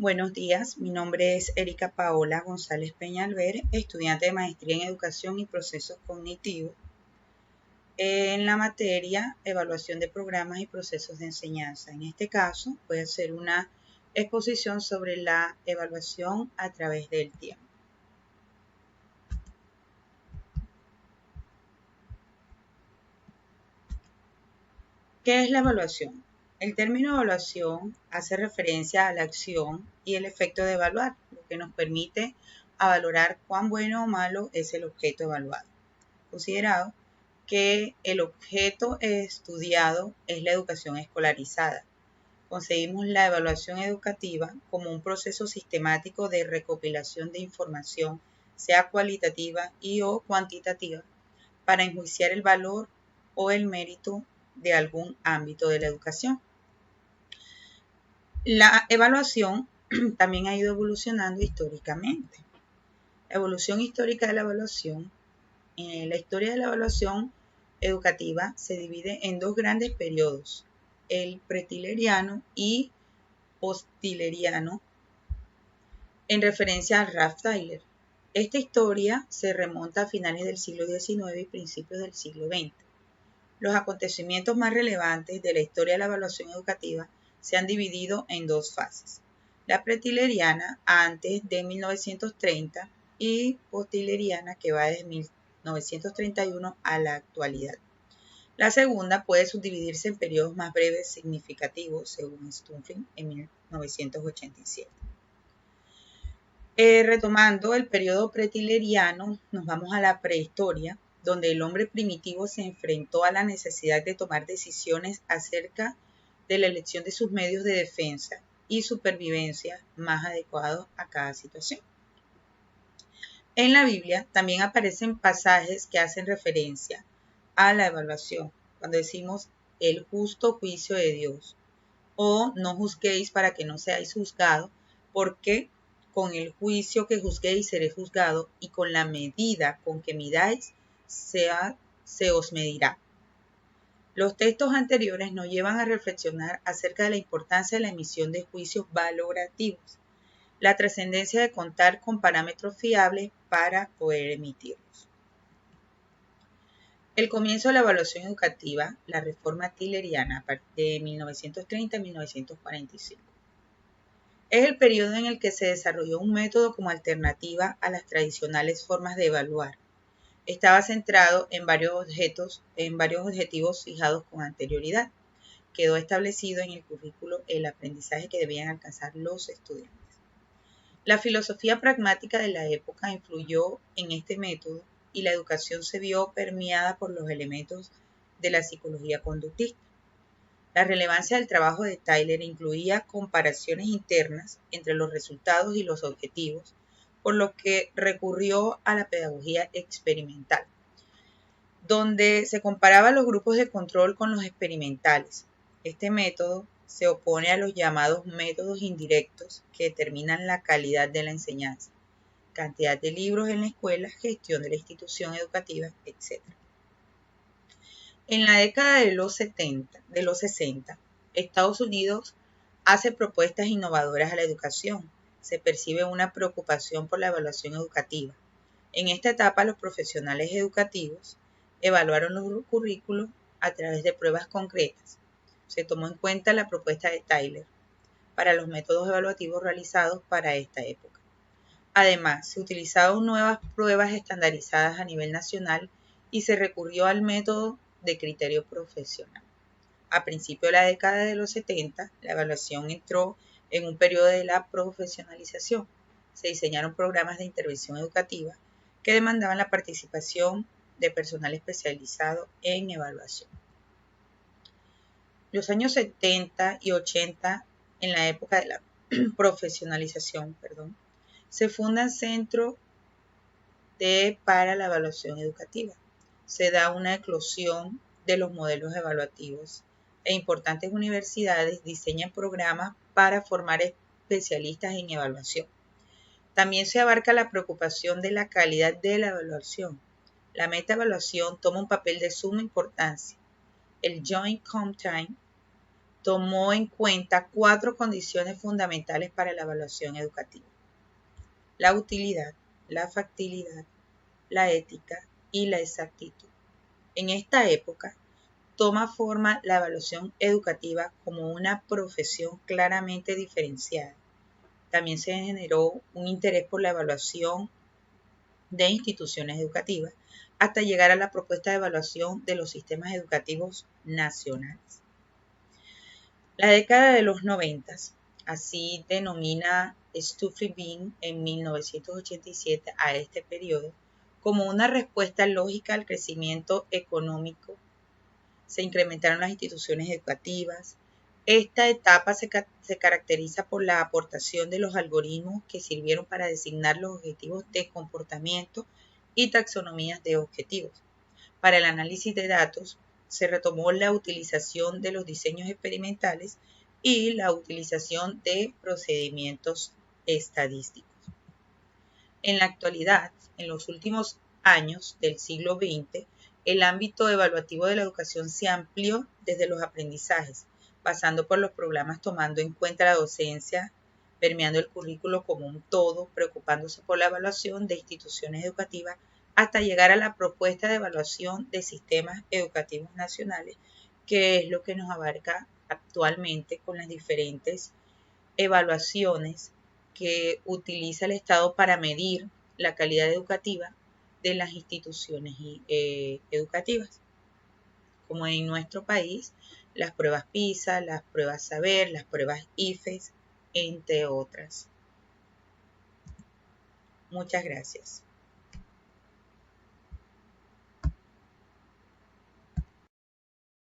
Buenos días, mi nombre es Erika Paola González Peñalver, estudiante de Maestría en Educación y Procesos Cognitivos en la materia Evaluación de Programas y Procesos de Enseñanza. En este caso, voy a hacer una exposición sobre la evaluación a través del tiempo. ¿Qué es la evaluación? El término evaluación hace referencia a la acción y el efecto de evaluar, lo que nos permite valorar cuán bueno o malo es el objeto evaluado. Considerado que el objeto estudiado es la educación escolarizada. Concebimos la evaluación educativa como un proceso sistemático de recopilación de información, sea cualitativa y o cuantitativa, para enjuiciar el valor o el mérito de algún ámbito de la educación. La evaluación también ha ido evolucionando históricamente. La evolución histórica de la evaluación. La historia de la evaluación educativa se divide en dos grandes periodos, el pretileriano y posttileriano, en referencia a Ralph Tyler. Esta historia se remonta a finales del siglo XIX y principios del siglo XX. Los acontecimientos más relevantes de la historia de la evaluación educativa se han dividido en dos fases. La pretileriana, antes de 1930, y posttileriana, que va desde 1931 a la actualidad. La segunda puede subdividirse en periodos más breves significativos, según Stumfing en 1987. Retomando el periodo pretileriano, nos vamos a la prehistoria, donde el hombre primitivo se enfrentó a la necesidad de tomar decisiones acerca de la elección de sus medios de defensa y supervivencia más adecuados a cada situación. En la Biblia también aparecen pasajes que hacen referencia a la evaluación, cuando decimos el justo juicio de Dios, o no juzguéis para que no seáis juzgados, porque con el juicio que juzguéis seréis juzgados, y con la medida con que midáis se os medirá. Los textos anteriores nos llevan a reflexionar acerca de la importancia de la emisión de juicios valorativos, la trascendencia de contar con parámetros fiables para poder emitirlos. El comienzo de la evaluación educativa, la reforma tyleriana de 1930 a 1945. Es el periodo en el que se desarrolló un método como alternativa a las tradicionales formas de evaluar. Estaba centrado en varios objetivos fijados con anterioridad. Quedó establecido en el currículo el aprendizaje que debían alcanzar los estudiantes. La filosofía pragmática de la época influyó en este método y la educación se vio permeada por los elementos de la psicología conductista. La relevancia del trabajo de Tyler incluía comparaciones internas entre los resultados y los objetivos, por lo que recurrió a la pedagogía experimental, donde se comparaba los grupos de control con los experimentales. Este método se opone a los llamados métodos indirectos que determinan la calidad de la enseñanza, cantidad de libros en la escuela, gestión de la institución educativa, etc. En la década de los 60, Estados Unidos hace propuestas innovadoras a la educación. Se percibe una preocupación por la evaluación educativa. En esta etapa, los profesionales educativos evaluaron los currículos a través de pruebas concretas. Se tomó en cuenta la propuesta de Tyler para los métodos evaluativos realizados para esta época. Además, se utilizaron nuevas pruebas estandarizadas a nivel nacional y se recurrió al método de criterio profesional. A principios de la década de los 70, la evaluación entró en un periodo de la profesionalización. Se diseñaron programas de intervención educativa que demandaban la participación de personal especializado en evaluación. Los años 70 y 80, en la época de la profesionalización, se fundan centros para la evaluación educativa. Se da una eclosión de los modelos evaluativos e importantes universidades diseñan programas para formar especialistas en evaluación. También se abarca la preocupación de la calidad de la evaluación. La metaevaluación toma un papel de suma importancia. El Joint Comp Time tomó en cuenta 4 condiciones fundamentales para la evaluación educativa: la utilidad, la factibilidad, la ética y la exactitud. En esta época, toma forma la evaluación educativa como una profesión claramente diferenciada. También se generó un interés por la evaluación de instituciones educativas hasta llegar a la propuesta de evaluación de los sistemas educativos nacionales. La década de los 90, así denomina Stuffy Bean en 1987 a este periodo, como una respuesta lógica al crecimiento económico. Se incrementaron las instituciones educativas. Esta etapa se caracteriza por la aportación de los algoritmos que sirvieron para designar los objetivos de comportamiento y taxonomías de objetivos. Para el análisis de datos, se retomó la utilización de los diseños experimentales y la utilización de procedimientos estadísticos. En la actualidad, en los últimos años del siglo XX, el ámbito evaluativo de la educación se amplió desde los aprendizajes, pasando por los programas tomando en cuenta la docencia, permeando el currículo como un todo, preocupándose por la evaluación de instituciones educativas, hasta llegar a la propuesta de evaluación de sistemas educativos nacionales, que es lo que nos abarca actualmente con las diferentes evaluaciones que utiliza el Estado para medir la calidad educativa de las instituciones educativas, como en nuestro país, las pruebas PISA, las pruebas Saber, las pruebas IFES, entre otras. Muchas gracias.